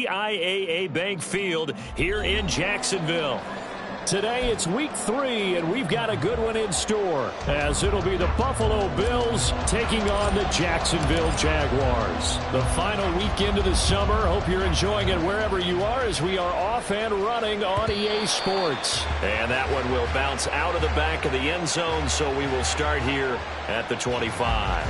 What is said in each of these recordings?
IAA Bank Field here in Jacksonville. Today it's week 3, and we've got a good one in store, as it'll be the Buffalo Bills taking on the Jacksonville Jaguars. The final weekend of the summer. Hope you're enjoying it wherever you are, as we are off and running on EA Sports. And that one will bounce out of the back of the end zone, so we will start here at the 25.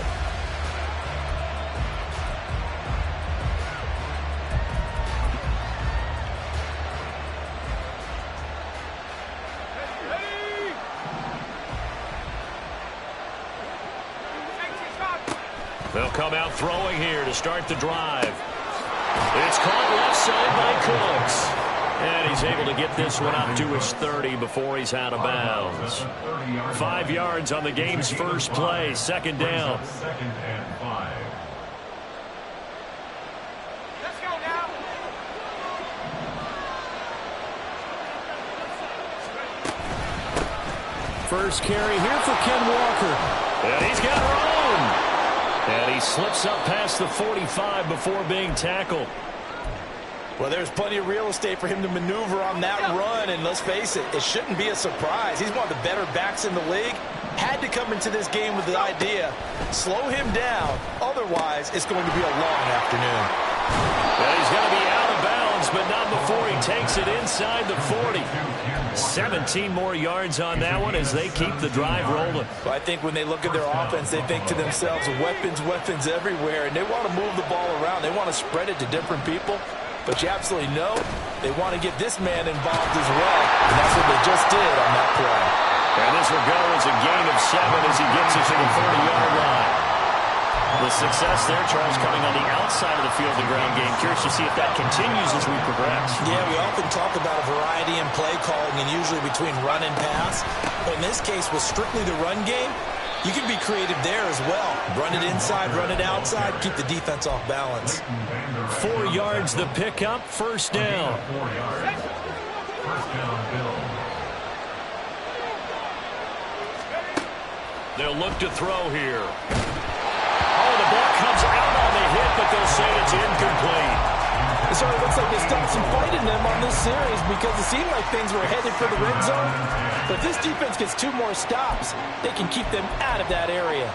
They'll come out throwing here to start the drive. It's caught left side by Cooks. And he's able to get this one up to his 30 before he's out of bounds. 5 yards on the game's first play, second down. Let's go now. First carry here for Ken Walker. And he's got room. And he slips up past the 45 before being tackled. Well, there's plenty of real estate for him to maneuver on that run, and let's face it, it shouldn't be a surprise. He's one of the better backs in the league. Had to come into this game with the idea, slow him down, otherwise it's going to be a long afternoon. And he's going to be out of bounds, but not before he takes it inside the 40. 17 more yards on that one as they keep the drive rolling. Well, I think when they look at their offense, they think to themselves, weapons, weapons everywhere, and they want to move the ball around. They want to spread it to different people, but you absolutely know they want to get this man involved as well, and that's what they just did on that play. And this will go as a gain of 7 as he gets it to the 30-yard line. The success there, Charles, coming on the outside of the field, the ground game. Curious to see if that continues as we progress. Yeah, we often talk about a variety in play calling and usually between run and pass. But in this case, with strictly the run game, you can be creative there as well. Run it inside, run it outside, keep the defense off balance. 4 yards the pickup, first down. They'll look to throw here. Oh, the ball comes out on the hit, but they'll say it's incomplete. So it looks like they stopped some fight in them on this series because it seemed like things were headed for the red zone. But this defense gets 2 more stops. They can keep them out of that area.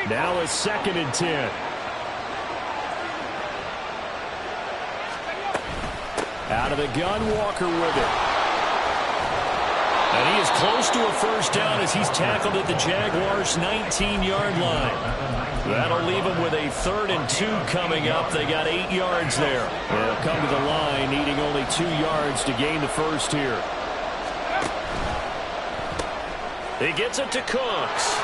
Now it's 2nd and 10. Out of the gun, Walker with it. And he is close to a first down as he's tackled at the Jaguars' 19-yard line. That'll leave him with a 3rd and 2 coming up. They got 8 yards there. They'll come to the line, needing only 2 yards to gain the first here. He gets it to Cooks.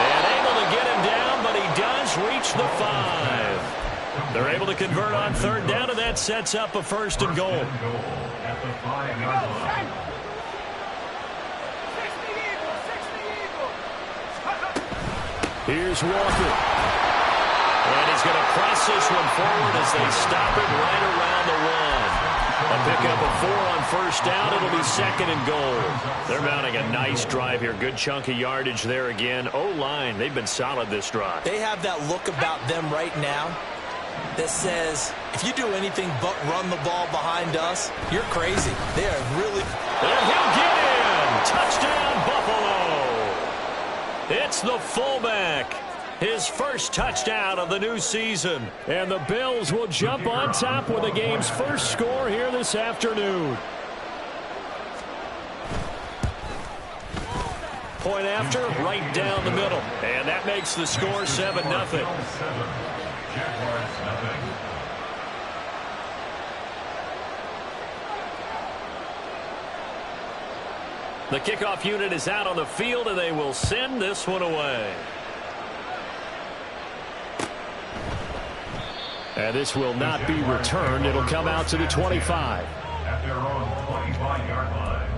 And able to get him down, but he does reach the 5. They're able to convert on 3rd down, and that sets up a 1st and goal. Here's Walker. And he's going to press this one forward as they stop it right around the 1. A pickup of 4 on first down. It'll be 2nd and goal. They're mounting a nice drive here. Good chunk of yardage there again. O-line, they've been solid this drive. They have that look about them right now that says, if you do anything but run the ball behind us, you're crazy. They are really... And he'll get in! Touchdown, Buffalo! It's the fullback. His first touchdown of the new season. And the Bills will jump on top with the game's first score here this afternoon. Point after, right down the middle. And that makes the score 7-0. The kickoff unit is out on the field, and they will send this one away. And this will not be returned. It'll come out to the 25. At their own 25-yard line.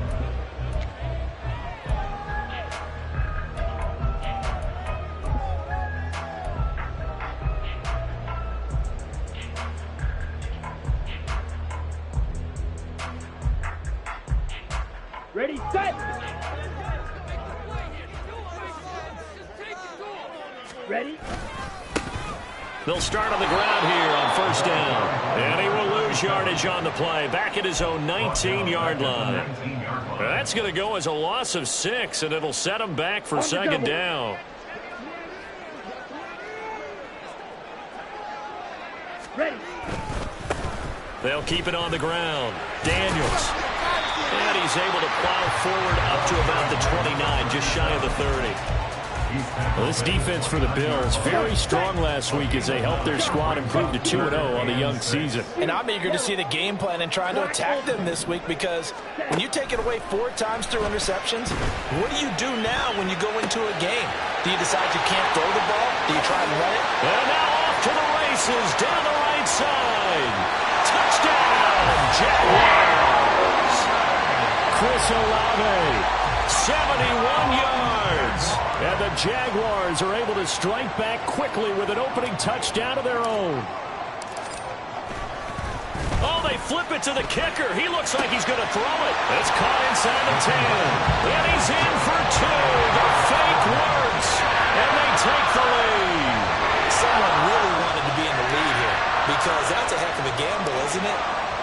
Ready, set! Ready? They'll start on the ground here on first down. And he will lose yardage on the play. Back at his own 19-yard line. That's going to go as a loss of 6, and it'll set him back for second down. Ready. They'll keep it on the ground. Daniels. And he's able to plow forward up to about the 29, just shy of the 30. Well, this defense for the Bills, very strong last week as they helped their squad improve to 2-0 on the young season. And I'm eager to see the game plan and trying to attack them this week, because when you take it away 4 times through interceptions, what do you do now when you go into a game? Do you decide you can't throw the ball? Do you try and run it? And now off to the races down the right side. Touchdown, Jaguars. Chris Olave, 71 yards. and the Jaguars are able to strike back quickly with an opening touchdown of their own. Oh, they flip it to the kicker. He looks like he's going to throw it. It's caught inside the 10. And he's in for 2. The fake works. And they take the lead. Someone really wanted to be in the lead here, because that's a heck of a gamble, isn't it?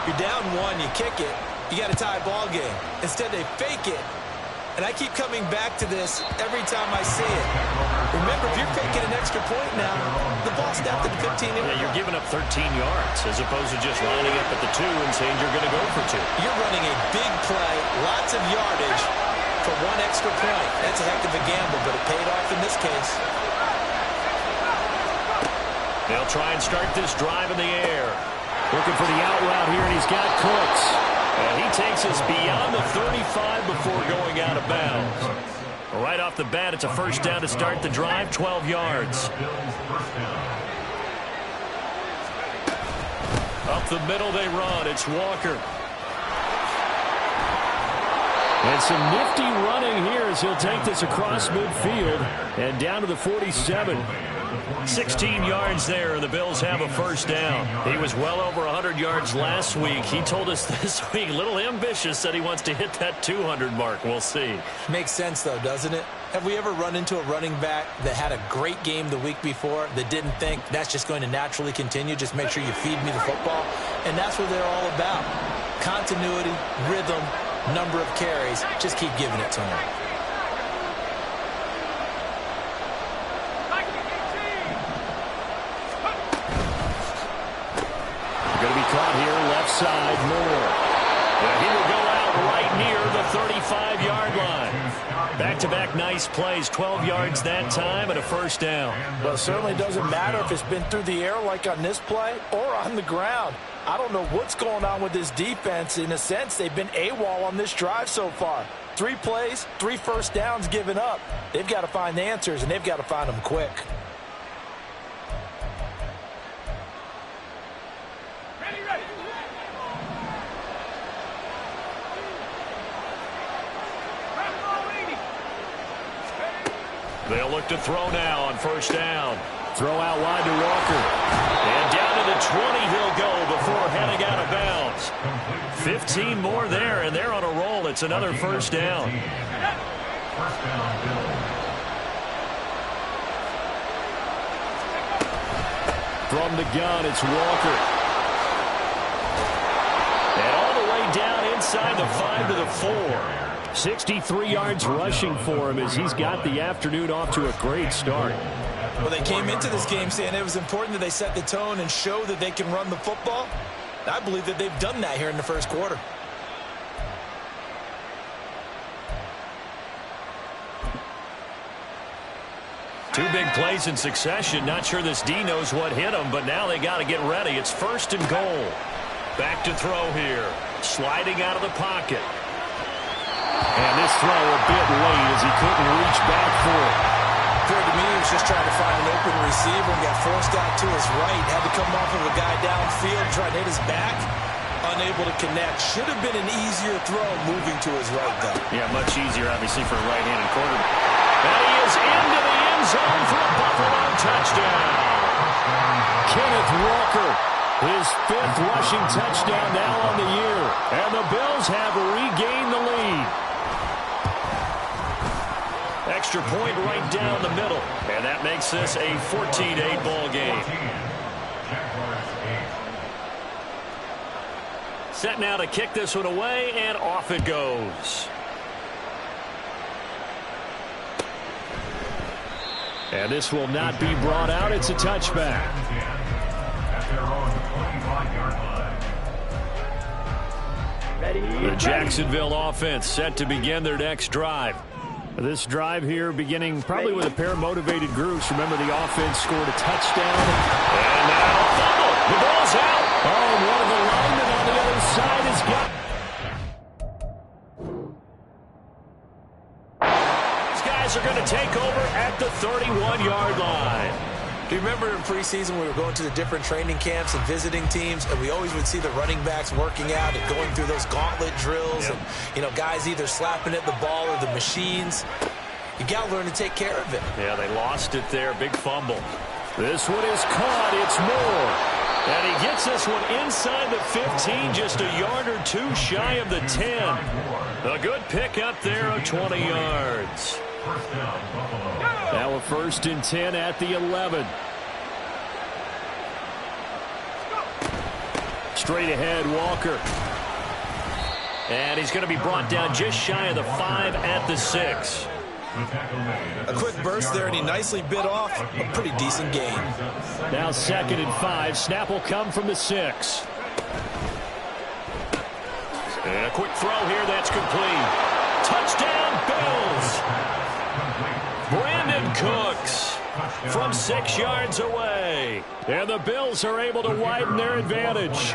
You're down 1, you kick it, you got a tie ball game. Instead, they fake it. And I keep coming back to this every time I see it. Remember, if you're faking an extra point now, the ball snapped at the 15. Yeah, you're giving up 13 yards as opposed to just lining up at the 2 and saying you're going to go for 2. You're running a big play, lots of yardage for 1 extra point. That's a heck of a gamble, but it paid off in this case. They'll try and start this drive in the air. Looking for the out route here, and he's got Cooks. And he takes us beyond the 35 before going out of bounds. Right off the bat, it's a first down to start the drive, 12 yards. Up the middle they run. It's Walker. And some nifty running here as he'll take this across midfield and down to the 47. 16 yards there, and the Bills have a first down. He was well over 100 yards last week. He told us this week, a little ambitious, that he wants to hit that 200 mark. We'll see. Makes sense, though, doesn't it? Have we ever run into a running back that had a great game the week before that didn't think that's just going to naturally continue? Just make sure you feed me the football. And that's what they're all about. Continuity, rhythm, number of carries. Just keep giving it to him. Going to be caught here, left side, Moore. And he will go out right near the 35-yard line. Back-to-back nice plays, 12 yards that time and a first down. Well, it certainly doesn't matter if it's been through the air like on this play or on the ground. I don't know what's going on with this defense. In a sense, they've been AWOL on this drive so far. 3 plays, 3 first downs given up. They've got to find answers, and they've got to find them quick. They'll look to throw now on first down. Throw out wide to Walker. And down to the 20 he'll go before heading out of bounds. 15 more there, and they're on a roll. It's another first down. From the gun, it's Walker. And all the way down inside the 5 to the 4. 63 yards rushing for him as he's got the afternoon off to a great start. Well, they came into this game saying it was important that they set the tone and show that they can run the football. I believe that they've done that here in the first quarter. Two big plays in succession. Not sure this D knows what hit him, but now they got to get ready. It's first and goal. Back to throw here. Sliding out of the pocket. And this throw a bit late as he couldn't reach back for it. Appeared to me he was just trying to find an open receiver and got forced out to his right. Had to come off of a guy downfield, trying to hit his back. Unable to connect. Should have been an easier throw moving to his right, though. Yeah, much easier, obviously, for a right-handed quarterback. And he is into the end zone for a Buffalo touchdown. Kenneth Walker, his 5th rushing touchdown now on the year. And the Bills have regained the lead. Extra point right down the middle. And that makes this a 14-8 ball game. set now to kick this one away, and off it goes. And this will not be brought out. It's a touchback. At their own 25-yard line. Ready. The Jacksonville offense set to begin their next drive. This drive here beginning probably with a pair of motivated groups. Remember, the offense scored a touchdown. And now fumble. The ball's out. Oh, one of the linemen on the other side has got. These guys are going to take over at the 31-yard line. Do you remember in preseason we were going to the different training camps and visiting teams, and we always would see the running backs working out and going through those gauntlet drills, and guys either slapping at the ball or the machines. You got to learn to take care of it. Yeah, they lost it there. Big fumble. This one is caught. It's Moore. And he gets this one inside the 15, just a yard or two shy of the 10. A good pickup there of 20 yards. First down, Buffalo. Now a 1st and 10 at the 11. Straight ahead, Walker. And he's going to be brought down just shy of the 5 at the 6. A quick burst there, and he nicely bit off a pretty decent gain. Now 2nd and 5. Snap will come from the 6. And a quick throw here that's complete. Touchdown, Bills. Brandon Cooks from 6 yards away. And the Bills are able to widen their advantage.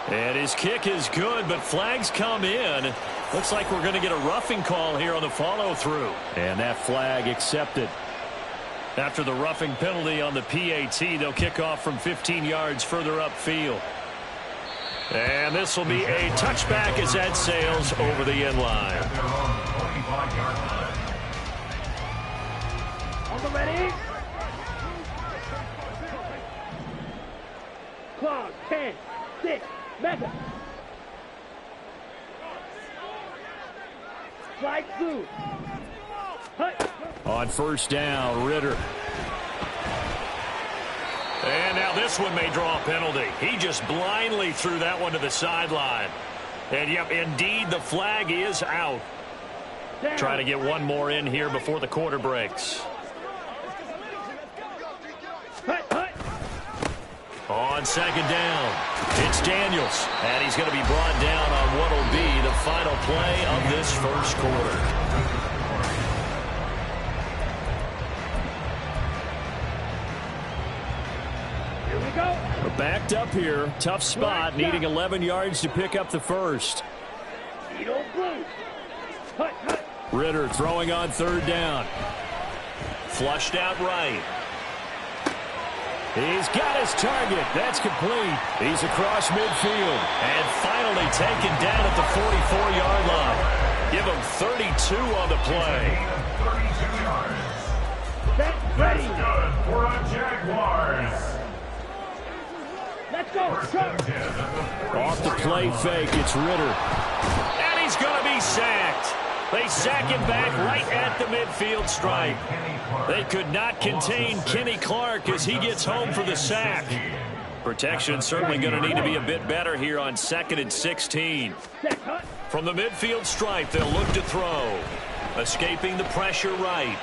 And his kick is good, but flags come in. Looks like we're going to get a roughing call here on the follow-through. And that flag accepted. After the roughing penalty on the PAT, they'll kick off from 15 yards further upfield. And this will be a touchback as that sails over the end line. At their own 25-yard line. On the ready. Clock, 10, 6, Mega. Slide through. Hut. On 1st down, Ritter. And now this one may draw a penalty. He just blindly threw that one to the sideline. And, yep, indeed, the flag is out. Down. Trying to get one more in here before the quarter breaks. Hut, hut. On 2nd down, it's Daniels. And he's going to be brought down on what will be the final play of this first quarter. Backed up here. Tough spot. Needing 11 yards to pick up the first. Blue. Hut, hut. Ritter throwing on 3rd down. Flushed out right. He's got his target. That's complete. He's across midfield. And finally taken down at the 44-yard line. Give him 32 on the play. 32 yards. Set, ready. Good for a Jaguars. Let's go. Charge. Off the play fake, it's Ritter. And he's going to be sacked. They sack him back right at the midfield stripe. They could not contain Kenny Clark as he gets home for the sack. Protection certainly going to need to be a bit better here on 2nd and 16. Set, hut. From the midfield stripe, they'll look to throw. Escaping the pressure right.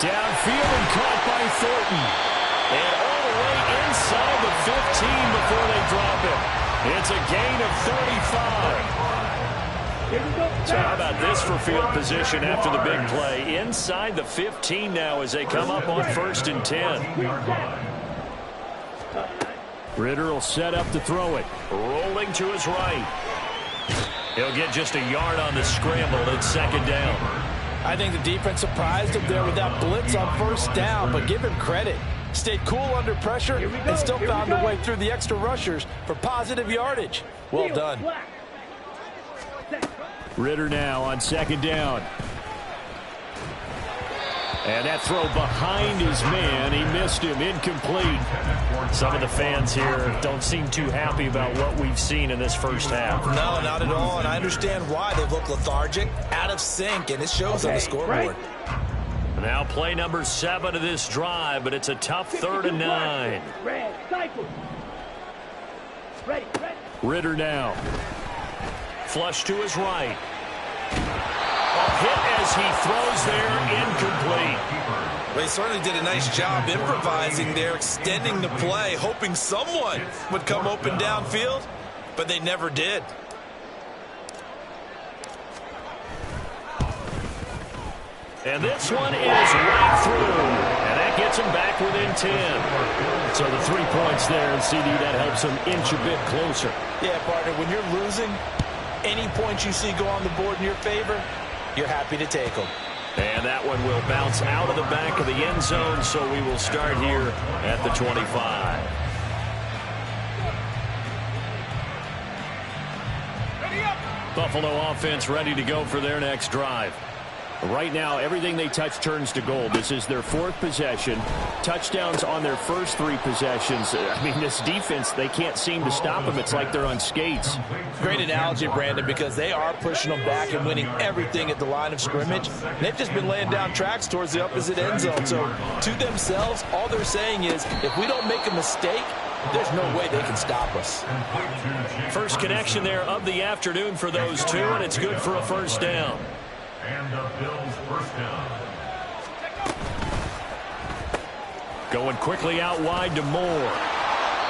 Downfield and caught by Thornton. And all the way inside the 15 before they drop it. It's a gain of 35. Here we go. So how about this for field position after the big play? Inside the 15 now as they come up on 1st and 10. Ritter will set up to throw it. Rolling to his right. He'll get just a yard on the scramble at 2nd down. I think the defense surprised him there with that blitz on 1st down, but give him credit. Stayed cool under pressure and still found a way through the extra rushers for positive yardage. Well done. Ritter now on 2nd down. And that throw behind his man. He missed him. Incomplete. Some of the fans here don't seem too happy about what we've seen in this first half. No, not at all, and I understand why. They've looked lethargic, out of sync, and it shows on the scoreboard. Right. Now play number 7 of this drive, but it's a tough 3rd and 9. Red, cycle. Ready. Ritter now. Flush to his right. A hit as he throws there, incomplete. Well, he certainly did a nice job improvising there, extending the play, hoping someone would come open downfield, but they never did. And this one is right through. And that gets him back within 10. So the 3 points there, and CD, that helps him inch a bit closer. Yeah, partner, when you're losing, any points you see go on the board in your favor, you're happy to take them. And that one will bounce out of the back of the end zone, so we will start here at the 25. Buffalo offense ready to go for their next drive. Right now, everything they touch turns to gold. This is their 4th possession. Touchdowns on their first 3 possessions. I mean, this defense, they can't seem to stop them. It's like they're on skates. Great analogy, Brandon, because they are pushing them back and winning everything at the line of scrimmage. They've just been laying down tracks towards the opposite end zone. So to themselves, all they're saying is, if we don't make a mistake, there's no way they can stop us. First connection there of the afternoon for those two, and it's good for a first down. And the Bills first down. Going quickly out wide to Moore.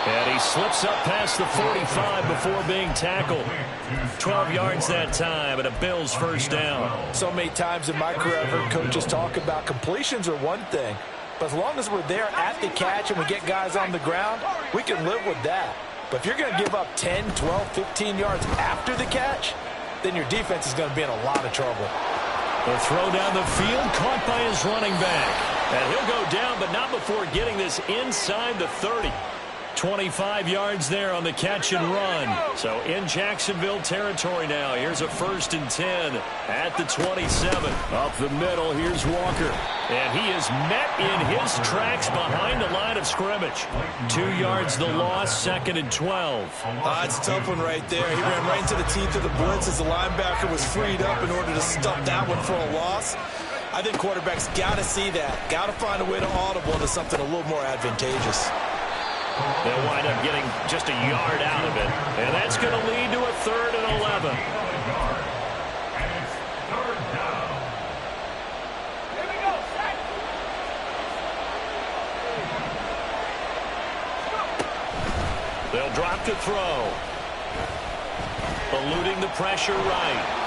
And he slips up past the 45 before being tackled. 12 yards that time, and a Bills first down. So many times in my career, I've heard coaches talk about completions are one thing, but as long as we're there at the catch and we get guys on the ground, we can live with that. But if you're going to give up 10, 12, 15 yards after the catch, then your defense is going to be in a lot of trouble. The throw down the field, caught by his running back. And he'll go down, but not before getting this inside the 30. 25 yards there on the catch and run. So in Jacksonville territory now. Here's a 1st and 10 at the 27. Up the middle, here's Walker. And he is met in his tracks behind the line of scrimmage. 2 yards the loss, 2nd and 12. It's a tough one right there. He ran right into the teeth of the blitz as the linebacker was freed up in order to stop that one for a loss. I think quarterbacks got to see that. Got to find a way to audible into something a little more advantageous. They'll wind up getting just a yard out of it. And that's going to lead to a 3rd and 11. And it's 3rd down. Here we go. They'll drop to throw. Eluding the pressure right.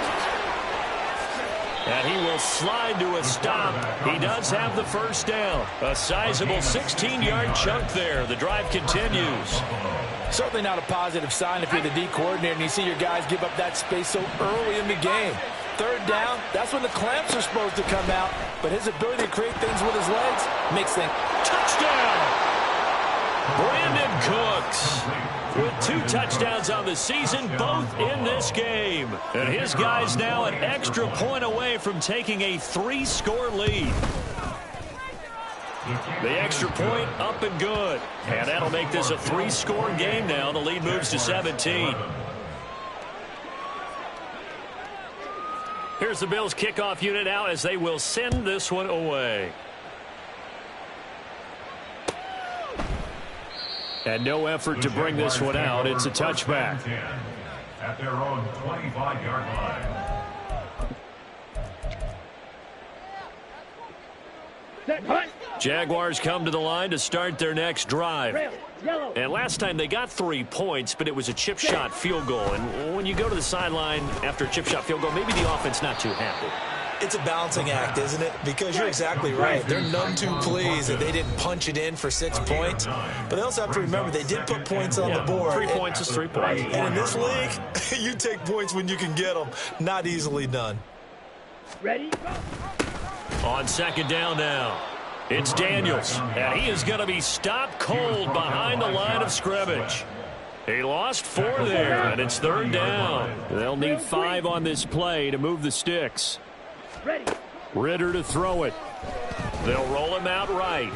And he will slide to a stop. He does have the first down. A sizable 16-yard chunk there. The drive continues. Certainly not a positive sign if you're the D coordinator and you see your guys give up that space so early in the game. 3rd down, that's when the clamps are supposed to come out. But his ability to create things with his legs makes things. Touchdown! Brandon Cooks with 2 touchdowns on the season, both in this game. And his guys now an extra point away from taking a 3-score lead. The extra point up and good. And that'll make this a 3-score game now. The lead moves to 17. Here's the Bills kickoff unit out as they will send this one away. And no effort to bring this one out. It's a touchback. At their own 25-yard line. Set, hut. Jaguars come to the line to start their next drive. Rail, yellow. And last time they got 3 points, but it was a chip shot field goal. And when you go to the sideline after a chip shop field goal, maybe the offense not too happy. It's a balancing act, isn't it? Because you're exactly right. They're none too pleased that they didn't punch it in for 6 points. But they also have to remember they did put points on the board. 3 points is 3 points. And in this league, you take points when you can get them. Not easily done. Ready, go. On 2nd down now, it's Daniels. And he is going to be stopped cold behind the line of scrimmage. He lost 4 there, and it's 3rd down. They'll need 5 on this play to move the sticks. Ready. Ritter to throw it. They'll roll him out right.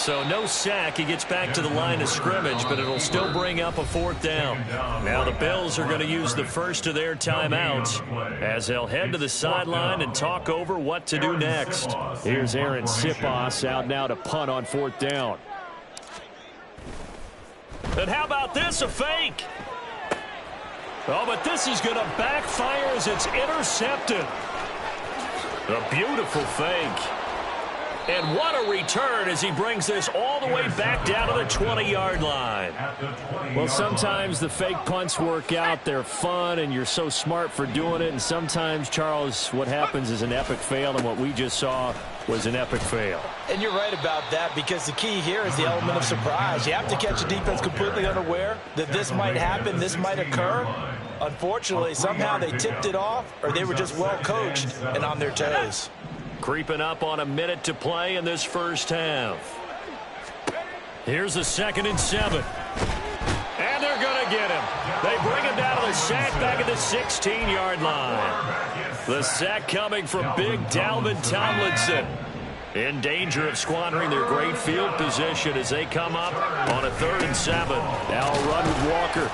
So no sack. He gets back to the line of scrimmage, but it'll still bring up a 4th down. Now the Bills are going to use the first of their timeouts as they'll head to the sideline and talk over what to do next. Here's Aaron Siposs out now to punt on 4th down. And how about this, a fake? Oh, but this is going to backfire as it's intercepted. A beautiful fake. And what a return as he brings this all the way back down to the 20-yard line. Well, sometimes the fake punts work out. They're fun, and you're so smart for doing it. And sometimes, Charles, what happens is an epic fail, and what we just saw was an epic fail. And you're right about that, because the key here is the element of surprise. You have to catch a defense completely unaware that this might happen, this might occur. Unfortunately, somehow they tipped it off, or they were just well coached and on their toes. Creeping up on a minute to play in this first half. Here's a 2nd and 7. And they're going to get him. They bring him down to the sack back at the 16-yard line. The sack coming from big Dalvin Tomlinson. In danger of squandering their great field position as they come up on a 3rd and 7. Now a run with Walker.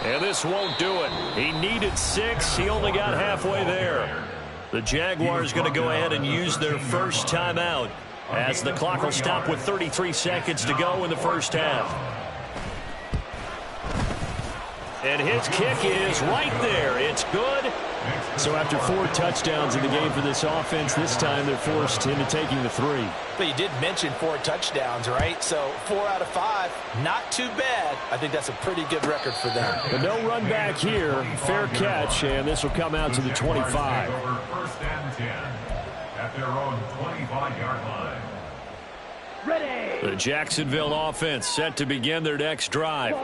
And this won't do it. He needed 6. He only got halfway there. The Jaguars going to go ahead and use their first timeout as the clock will stop with 33 seconds to go in the first half. And his kick is right there. It's good. So after 4 touchdowns in the game for this offense, this time they're forced into taking the 3. But you did mention 4 touchdowns, right? So 4 out of 5, not too bad. I think that's a pretty good record for them. But no run back here. Fair catch, and this will come out to the 25. 1st and 10 at their own 25-yard line. Ready. The Jacksonville offense set to begin their next drive.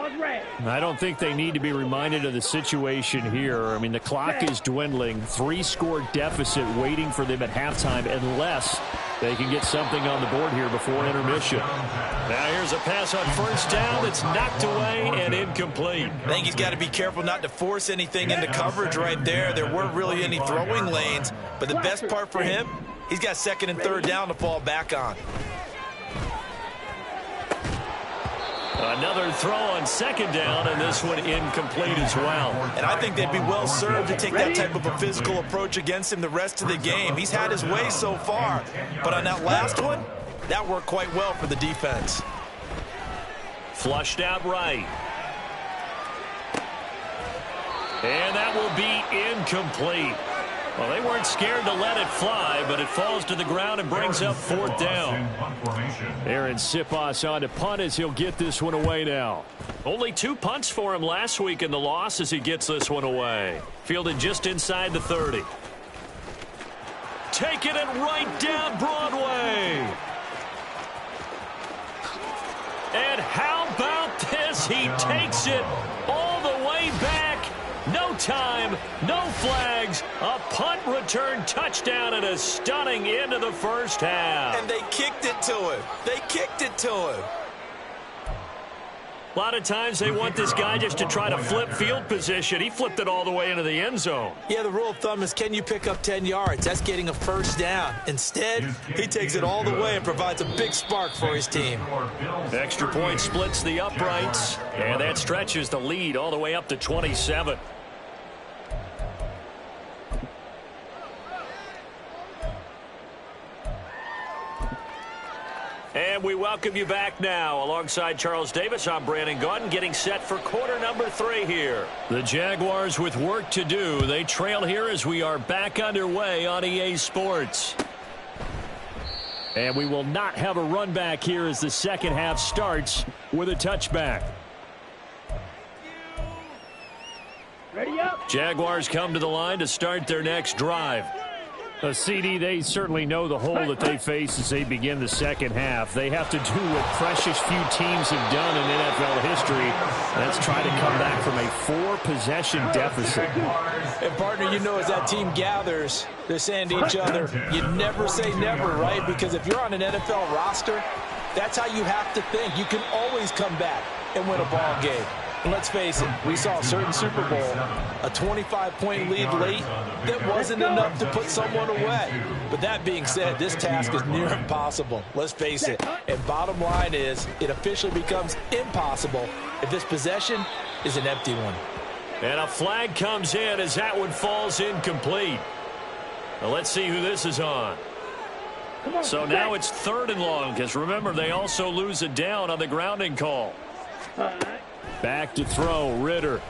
I don't think they need to be reminded of the situation here. I mean, the clock is dwindling. 3-score deficit waiting for them at halftime unless they can get something on the board here before intermission. Now here's a pass on 1st down that's knocked away and incomplete. I think he's got to be careful not to force anything into coverage right there. There weren't really any throwing lanes. But the best part for him, he's got 2nd and 3rd down to fall back on. Another throw on 2nd down, and this one incomplete as well. And I think they'd be well served to take that type of a physical approach against him the rest of the game. He's had his way so far, but on that last one, that worked quite well for the defense. Flushed out right. And that will be incomplete. Well, they weren't scared to let it fly, but it falls to the ground and brings up 4th down. Aaron Siposs on to punt as he'll get this one away now. Only 2 punts for him last week in the loss as he gets this one away. Fielded just inside the 30. Taking it right down Broadway. And how about this? He takes it all the way back. No time, no flags, a punt return touchdown and a stunning end of the first half. And they kicked it to him. They kicked it to him. A lot of times they want this guy just to try to flip field position. He flipped it all the way into the end zone. Yeah, the rule of thumb is, can you pick up 10 yards? That's getting a 1st down. Instead, he takes it all the way and provides a big spark for his team. Extra point splits the uprights, and that stretches the lead all the way up to 27. And we welcome you back now. Alongside Charles Davis, I'm Brandon Gaudin, getting set for quarter number 3 here. The Jaguars with work to do. They trail here as we are back underway on EA Sports. And we will not have a run back here as the second half starts with a touchback. Ready up. Jaguars come to the line to start their next drive. CD, they certainly know the hole that they face as they begin the second half. They have to do what precious few teams have done in NFL history. That's try to come back from a 4-possession deficit. And, partner, you know, as that team gathers, they're saying to each other, you never say never, right? Because if you're on an NFL roster, that's how you have to think. You can always come back and win a ball game. And let's face it, we saw a certain Super Bowl, a 25-point lead late that wasn't enough to put someone away. But that being said, this task is near impossible. Let's face it. And bottom line is, it officially becomes impossible if this possession is an empty one. And a flag comes in as that one falls incomplete. Now let's see who this is on. So now it's 3rd and long, because remember, they also lose a down on the grounding call. Back to throw, Ridder.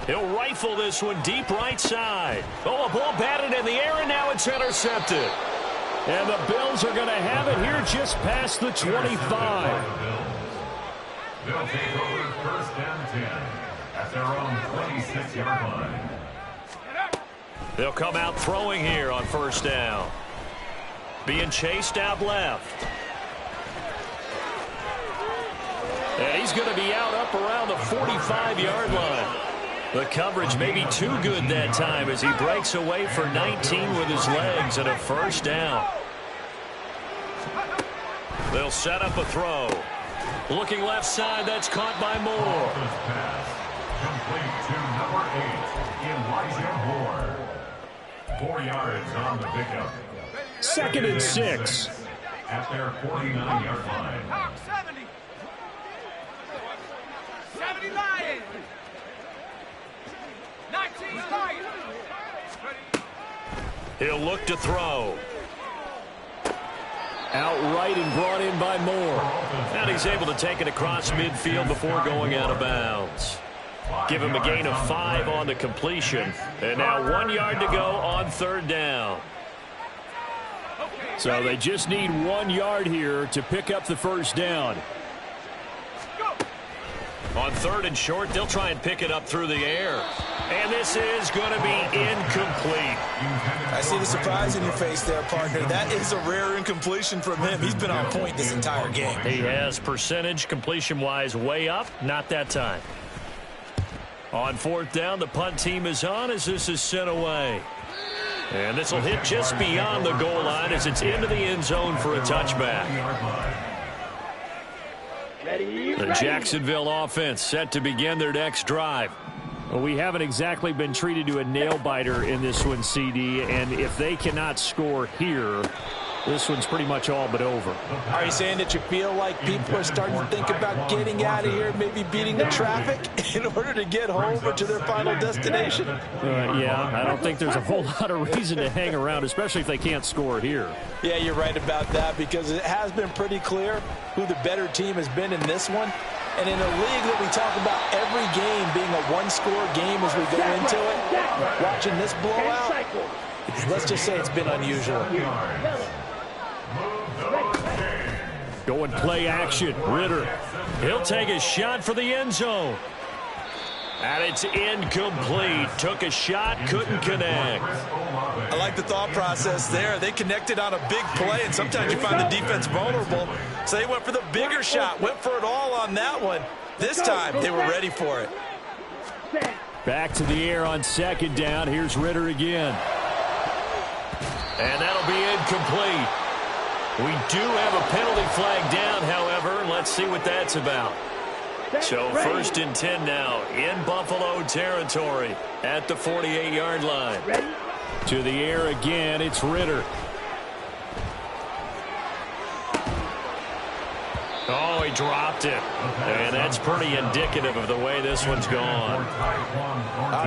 He'll rifle this one deep right side. Oh, a ball batted in the air, and now it's intercepted. And the Bills are going to have it here just past the 25. They'll take over 1st and 10 at their own 26-yard line. They'll come out throwing here on 1st down. Being chased out left. And he's going to be out up around the 45-yard line. The coverage may be too good that time as he breaks away for 19 with his legs and a 1st down. They'll set up a throw. Looking left side, that's caught by Moore. Pass complete to number 8, Elijah Moore. 4 yards on the pickup. 2nd and 6. At their 49-yard line. 70 Lions. 19 Lions. He'll look to throw. Outright and brought in by Moore. And he's able to take it across midfield before going out of bounds. Give him a gain of 5 on the completion. And now 1 yard to go on 3rd down. So they just need 1 yard here to pick up the 1st down. On 3rd and short, they'll try and pick it up through the air. And this is going to be incomplete. I see the surprise in your face there, partner. That is a rare incompletion from him. He's been on point this entire game. He has percentage completion-wise way up. Not that time. On 4th down, the punt team is on as this is sent away. And this will hit just beyond the goal line as it's into the end zone for a touchback. The Jacksonville offense set to begin their next drive. Well, we haven't exactly been treated to a nail-biter in this one, CD, and if they cannot score here, this one's pretty much all but over. Are you saying that you feel like people are starting to think about getting out of here, maybe beating the traffic in order to get home or to their final destination? Yeah, I don't think there's a whole lot of reason to hang around, especially if they can't score here. Yeah, you're right about that because it has been pretty clear who the better team has been in this one. And in a league that we talk about every game being a one-score game as we go into it, watching this blowout, let's just say it's been unusual. Going play action, Ridder. He'll take a shot for the end zone. And it's incomplete. Took a shot, couldn't connect. I like the thought process there. They connected on a big play, and sometimes you find the defense vulnerable. So they went for the bigger shot, went for it all on that one. This time, they were ready for it. Back to the air on 2nd down. Here's Ridder again. And that'll be incomplete. We do have a penalty flag down, however. Let's see what that's about. So 1st and 10 now in Buffalo territory at the 48-yard line. To the air again, it's Ridder. Oh, he dropped it. And that's pretty indicative of the way this one's gone.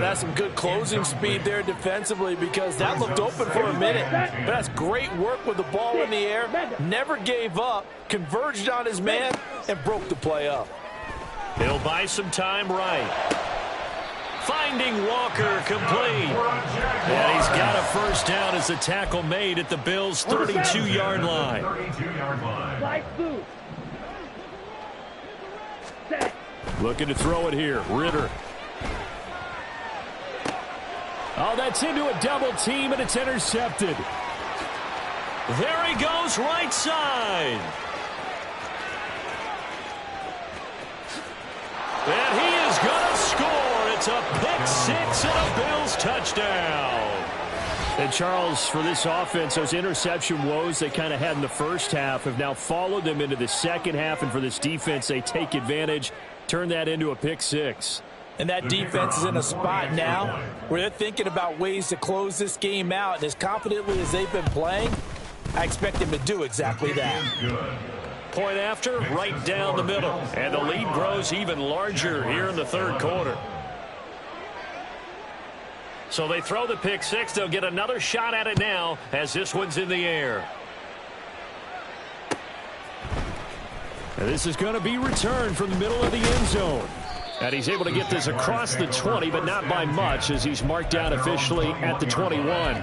That's some good closing speed there defensively because that looked open for a minute. But that's great work with the ball in the air. Never gave up, converged on his man, and broke the play up. He'll buy some time right. Finding Walker complete. And he's got a 1st down as the tackle made at the Bills' 32-yard line. Looking to throw it here. Ridder. Oh, that's into a double team, and it's intercepted. There he goes, right side. And he is going to score. It's a pick 6 and a Bills touchdown. And Charles, for this offense, those interception woes they kind of had in the first half have now followed them into the second half. And for this defense, they take advantage, turn that into a pick six. And that defense is in a spot now where they're thinking about ways to close this game out. And as confidently as they've been playing, I expect them to do exactly that. Point after, right down the middle. And the lead grows even larger here in the third quarter. So they throw the pick six. They'll get another shot at it now as this one's in the air. And this is going to be returned from the middle of the end zone. And he's able to get this across the 20, but not by much as he's marked down officially at the 21.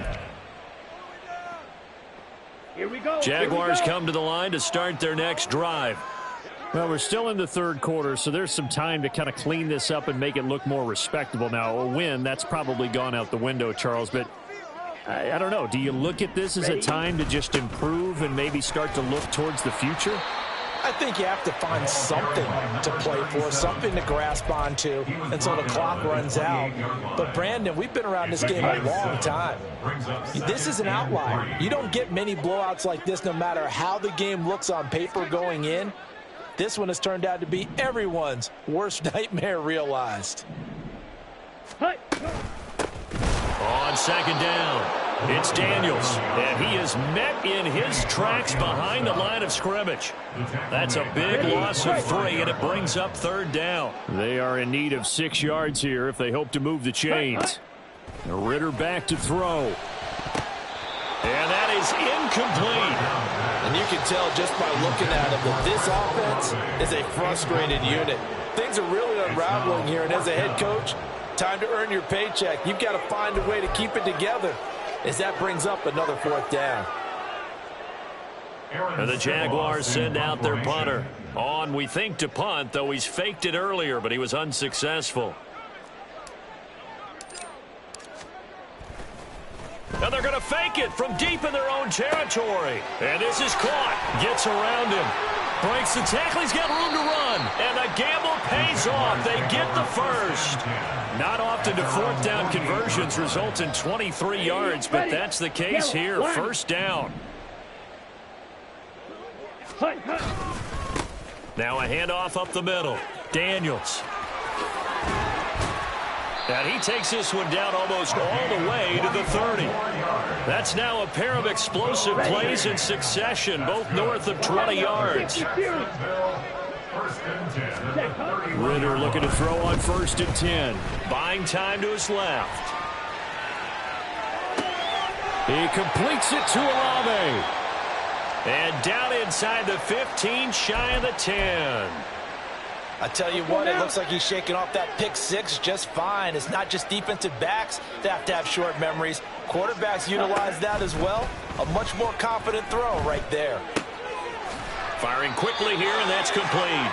Here we go. Jaguars come to the line to start their next drive. Well, we're still in the third quarter, so there's some time to kind of clean this up and make it look more respectable. Now, a win, that's probably gone out the window, Charles, but I don't know. Do you look at this as a time to just improve and maybe start to look towards the future? I think you have to find something to play for, something to grasp onto until the clock runs out. But, Brandon, we've been around this game a long time. This is an outlier. You don't get many blowouts like this no matter how the game looks on paper going in. This one has turned out to be everyone's worst nightmare realized. On second down, it's Daniels, and he is met in his tracks behind the line of scrimmage. That's a big loss of 3, and it brings up third down. They are in need of 6 yards here if they hope to move the chains. Ritter back to throw. And that is incomplete. And you can tell just by looking at him that this offense is a frustrated unit. Things are really unraveling here, and as a head coach, time to earn your paycheck. You've got to find a way to keep it together as that brings up another fourth down. And the Jaguars send out their punter. On, we think, to punt, though he's faked it earlier, but he was unsuccessful. And they're going to fake it from deep in their own territory. And this is caught. Gets around him. Breaks the tackle. He's got room to run. And the gamble pays off. They get the first. Not often do fourth down conversions result in 23 yards, but that's the case here. First down. Now a handoff up the middle. Daniels. And he takes this one down almost all the way to the 30. That's now a pair of explosive plays in succession, both north of 20 yards. Ritter looking to throw on 1st and 10. Buying time to his left. He completes it to Olave. And down inside the 15, shy of the 10. I tell you what, it looks like he's shaking off that pick six just fine. It's not just defensive backs that have to have short memories. Quarterbacks utilize that as well. A much more confident throw right there. Firing quickly here, and that's complete.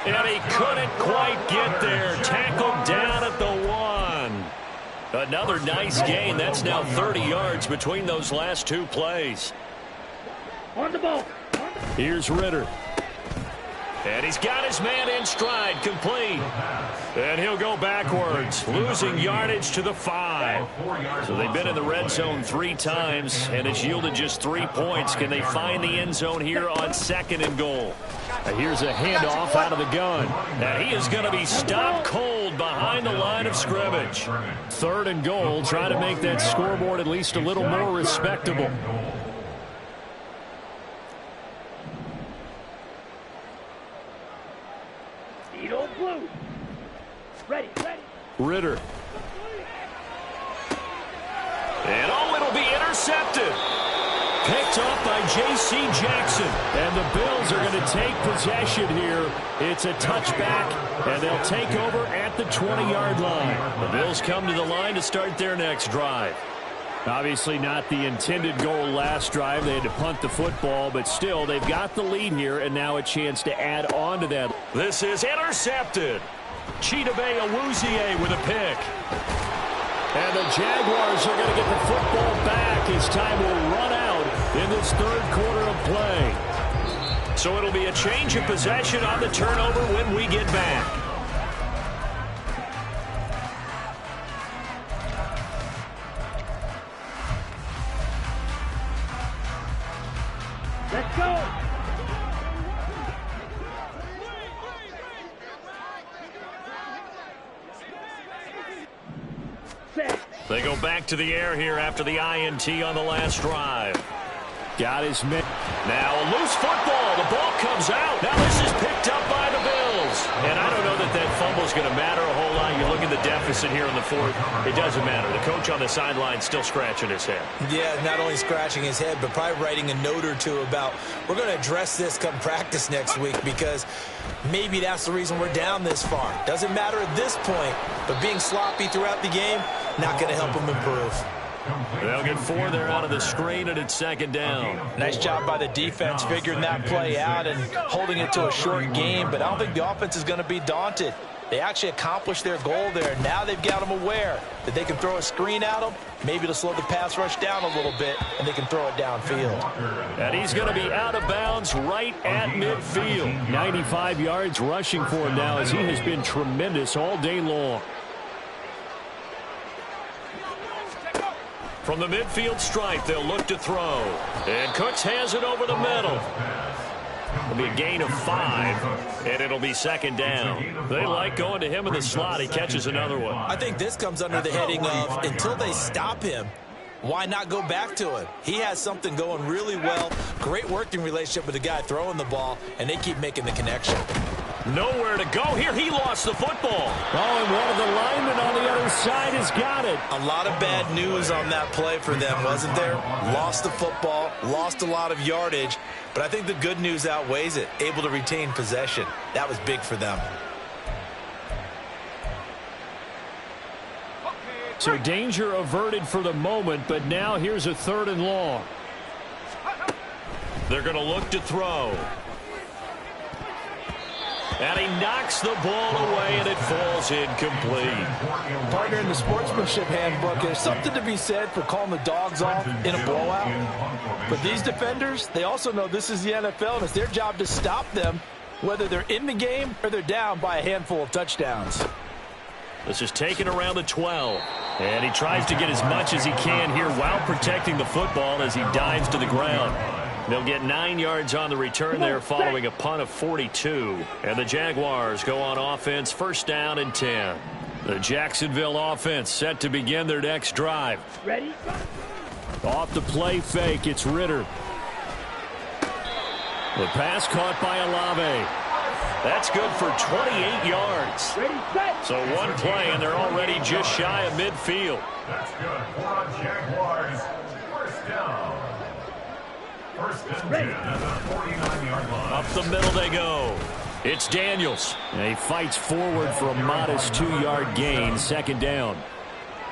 And he couldn't quite get there. Tackled down at the 1. Another nice gain. That's now 30 yards between those last 2 plays. On the ball. Here's Ritter. And he's got his man in stride, complete. And he'll go backwards, losing yardage to the 5. So they've been in the red zone 3 times, and it's yielded just 3 points. Can they find the end zone here on 2nd and goal? Here's a handoff out of the gun. And he is going to be stopped cold behind the line of scrimmage. 3rd and goal, try to make that scoreboard at least a little more respectable. Blue. Ready. Ritter. And it'll be intercepted. Picked up by J.C. Jackson. And the Bills are going to take possession here. It's a touchback, and they'll take over at the 20-yard line. The Bills come to the line to start their next drive. Obviously not the intended goal last drive. They had to punt the football, but still, they've got the lead here, and now a chance to add on to that. This is intercepted. Chidobe Awuzie with a pick. And the Jaguars are going to get the football back as time will run out in this 3rd quarter of play. So it'll be a change of possession on the turnover when we get back. Let's go. Set. They go back to the air here after the INT on the last drive. Got his man. Now a loose football. The ball comes out. Now this is picked up by the Bills. And I don't know that that fumble is going to matter a whole lot. You look at the deficit here in the fourth. It doesn't matter. The coach on the sideline still scratching his head. Yeah, not only scratching his head, but probably writing a note or two about we're going to address this come practice next week because maybe that's the reason we're down this far. Doesn't matter at this point, but being sloppy throughout the game, not going to help them improve. They'll get 4 there out of the screen, and it's second down. Nice job by the defense figuring that play out and holding it to a short game, but I don't think the offense is going to be daunted. They actually accomplished their goal there. Now they've got them aware that they can throw a screen at them, maybe to slow the pass rush down a little bit, and they can throw it downfield. And he's going to be out of bounds right at midfield. 95 yards rushing for him now as he has been tremendous all day long. From the midfield stripe, they'll look to throw. And Cooks has it over the middle. It'll be a gain of 5, and it'll be second down. They like going to him in the slot. He catches another one. I think this comes under the heading of until they stop him, why not go back to him? He has something going really well. Great working relationship with the guy throwing the ball, and they keep making the connection. Nowhere to go here. He lost the football. Oh, and one of the linemen on the other side has got it. A lot of bad news on that play for them, wasn't there? Lost the football, lost a lot of yardage, but I think the good news outweighs it. Able to retain possession. That was big for them. So danger averted for the moment, but now here's a 3rd and long. They're going to look to throw. And he knocks the ball away, and it falls incomplete. Partner, in the sportsmanship handbook, there's something to be said for calling the dogs off in a blowout. But these defenders, they also know this is the NFL, and it's their job to stop them, whether they're in the game or they're down by a handful of touchdowns. This is taken around the 12. And he tries to get as much as he can here while protecting the football as he dives to the ground. They'll get 9 yards on the return there following a punt of 42. And the Jaguars go on offense, first down and 10. The Jacksonville offense set to begin their next drive. Ready? Off the play fake, it's Ritter. The pass caught by Olave. That's good for 28 yards. Ready, set. So one play, and they're already just shy of midfield. That's good for the Jaguars. First down. First and 10 at the 49-yard line. Up the middle they go. It's Daniels. And he fights forward for a modest 2-yard gain, second down.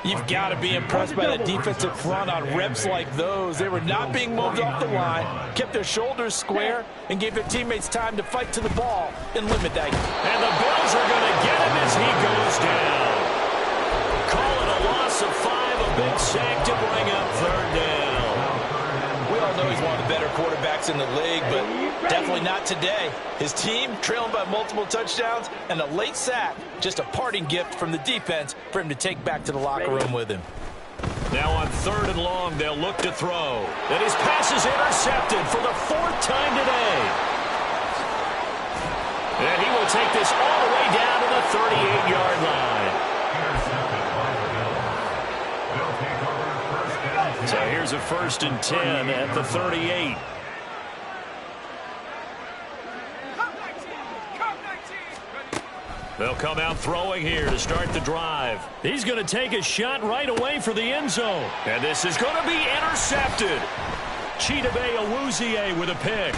You've got to be impressed by that defensive front on reps like those. They were not being moved off the line, kept their shoulders square, and gave their teammates time to fight to the ball and limit that. And the Bills are going to get him as he goes down. Call it a loss of 5, a big sack to bring up third down. We all know he's one of the better quarterbacks in the league, but definitely not today. His team trailing by multiple touchdowns, and a late sack, just a parting gift from the defense for him to take back to the locker room with him. Now on third and long, they'll look to throw. And his pass is intercepted for the 4th time today. And he will take this all the way down to the 38-yard line. So here's a first and 10 at the 38. They'll come out throwing here to start the drive. He's going to take a shot right away for the end zone. And this is going to be intercepted. Chidobe Awuzie with a pick.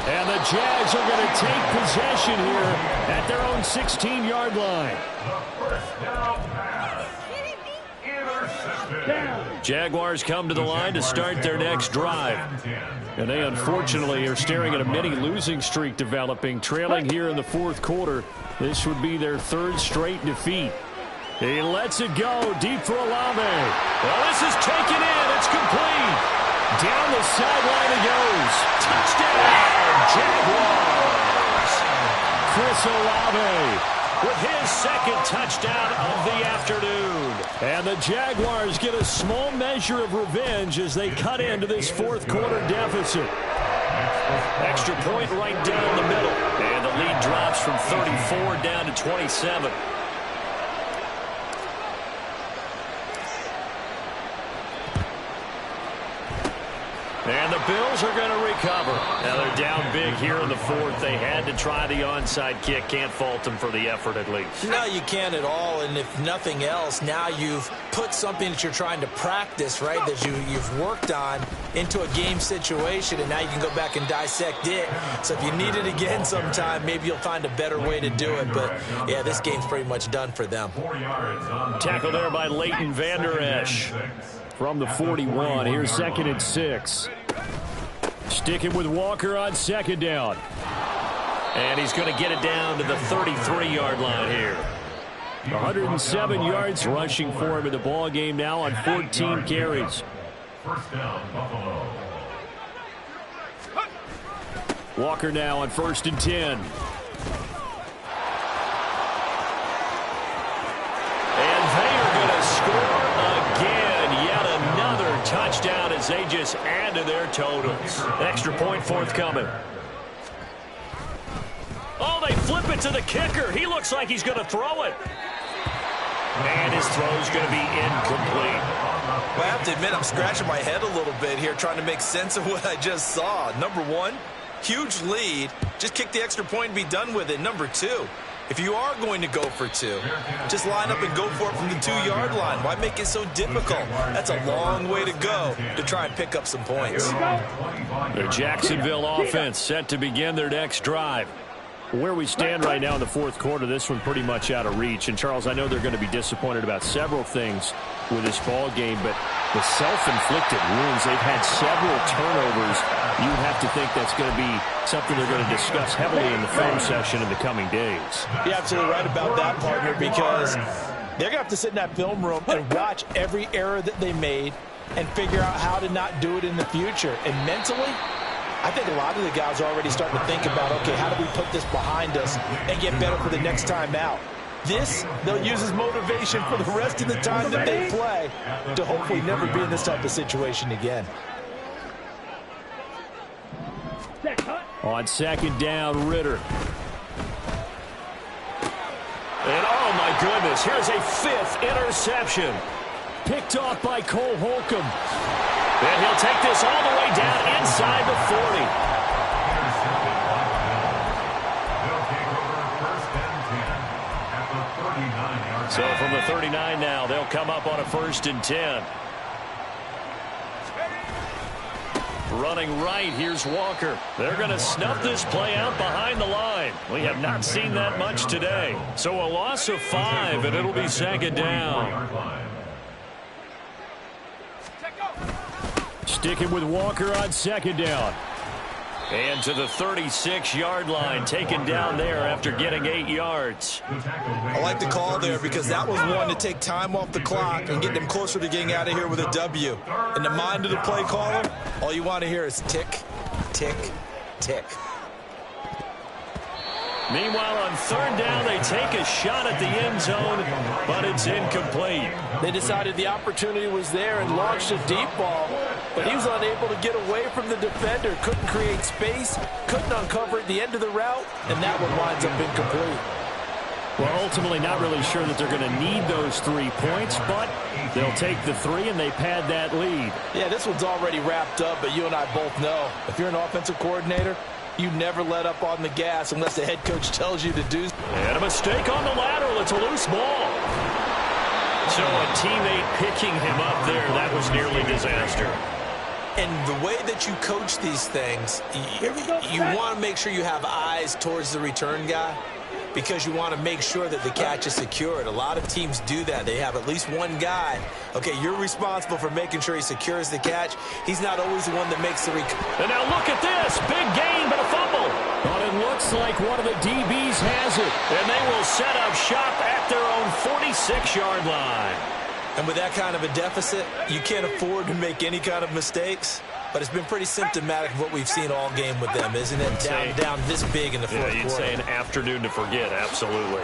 And the Jags are going to take possession here at their own 16-yard line. The first down pass. Intercepted. Down. Jaguars come to the line to start their next drive. And they unfortunately are staring at a mini losing streak developing, trailing here in the 4th quarter. This would be their 3rd straight defeat. He lets it go deep for Olave. Well, this is taken in. It's complete. Down the sideline it goes. Touchdown, Jaguars. Chris Olave with his second touchdown of the afternoon. And the Jaguars get a small measure of revenge as they cut into this fourth quarter deficit. Extra point right down the middle. And the lead drops from 34 down to 27. And the Bills are going to recover. Now they're down big here in the fourth. They had to try the onside kick. Can't fault them for the effort at least. No, you can't at all. And if nothing else, now you've put something that you're trying to practice, right, that you've worked on into a game situation, and now you can go back and dissect it. So if you need it again sometime, maybe you'll find a better way to do it. But, yeah, this game's pretty much done for them. Tackle there by Leighton Vander Esch. From the 41, here's 2nd and 6. Sticking with Walker on 2nd down. And he's going to get it down to the 33-yard line here. 107 yards rushing for him in the ball game now on 14 carries. First down, Buffalo. Walker now on 1st and 10. And they are going to score again. Yet another touchdown as they just add to their totals. Extra point forthcoming. Oh, they flip it to the kicker. He looks like he's going to throw it. And his throw's going to be incomplete. Well, I have to admit, I'm scratching my head a little bit here trying to make sense of what I just saw. Number one, huge lead. Just kick the extra point and be done with it. Number two, if you are going to go for two, just line up and go for it from the 2-yard line. Why make it so difficult? That's a long way to go to try and pick up some points. The Jacksonville offense set to begin their next drive. Where we stand right now in the fourth quarter, this one pretty much out of reach. And, Charles, I know they're going to be disappointed about several things with this ball game, but the self-inflicted wounds, they've had several turnovers. You would have to think that's going to be something they're going to discuss heavily in the film session in the coming days. You're absolutely right about that, partner, because they're going to have to sit in that film room and watch every error that they made and figure out how to not do it in the future. And mentally, I think a lot of the guys are already starting to think about, okay, how do we put this behind us and get better for the next time out? This, they'll use as motivation for the rest of the time that they play to hopefully never be in this type of situation again. On 2nd down, Ritter. And, oh, my goodness, here's a 5th interception. Picked off by Cole Holcomb. And he'll take this all the way down inside the 40. So from the 39 now, they'll come up on a 1st and 10. Running right, here's Walker. They're going to snuff this play out behind the line. We have not seen that much today. So a loss of 5, and it'll be 2nd down. Sticking with Walker on 2nd down. And to the 36-yard line, taken down there after getting 8 yards. I like the call there because that was one to take time off the clock and get them closer to getting out of here with a W. In the mind of the play caller, all you want to hear is tick, tick, tick. Meanwhile, on 3rd down, they take a shot at the end zone, but it's incomplete. They decided the opportunity was there and launched a deep ball, but he was unable to get away from the defender, couldn't create space, couldn't uncover at the end of the route, and that one winds up incomplete. Well, ultimately not really sure that they're going to need those 3 points, but they'll take the 3 and they pad that lead. Yeah, this one's already wrapped up, but you and I both know if you're an offensive coordinator, you never let up on the gas unless the head coach tells you to do. And a mistake on the lateral. It's a loose ball. So a teammate picking him up there, that was nearly disaster. And the way that you coach these things, you want to make sure you have eyes towards the return guy because you want to make sure that the catch is secured. A lot of teams do that. They have at least one guy. Okay, you're responsible for making sure he secures the catch. He's not always the one that makes the And now look at this. Big gain, but a fumble. But it looks like one of the DBs has it. And they will set up shop at their own 46-yard line. And with that kind of a deficit, you can't afford to make any kind of mistakes. But it's been pretty symptomatic of what we've seen all game with them, isn't it? Down this big in the fourth quarter. You'd say an afternoon to forget, absolutely.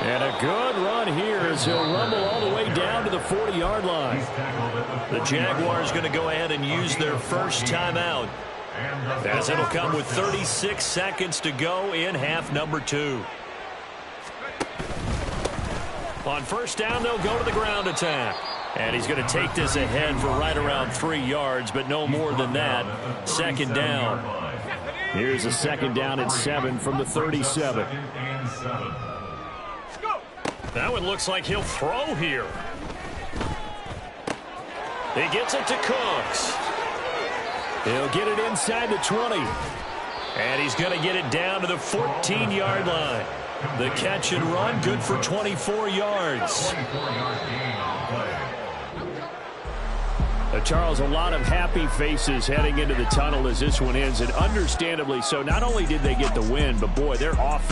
And a good run here as he'll rumble all the way down to the 40-yard line. The Jaguars going to go ahead and use their first timeout, as it'll come with 36 seconds to go in half number 2. On first down, they'll go to the ground attack. And he's going to take this ahead for right around 3 yards, but no more than that. Second down. Here's a second down and 7 from the 37. That one looks like he'll throw here. He gets it to Cooks. He'll get it inside the 20. And he's going to get it down to the 14-yard line. The catch and run, good for 24 yards. Charles, a lot of happy faces heading into the tunnel as this one ends, and understandably so. Not only did they get the win, but boy, their offense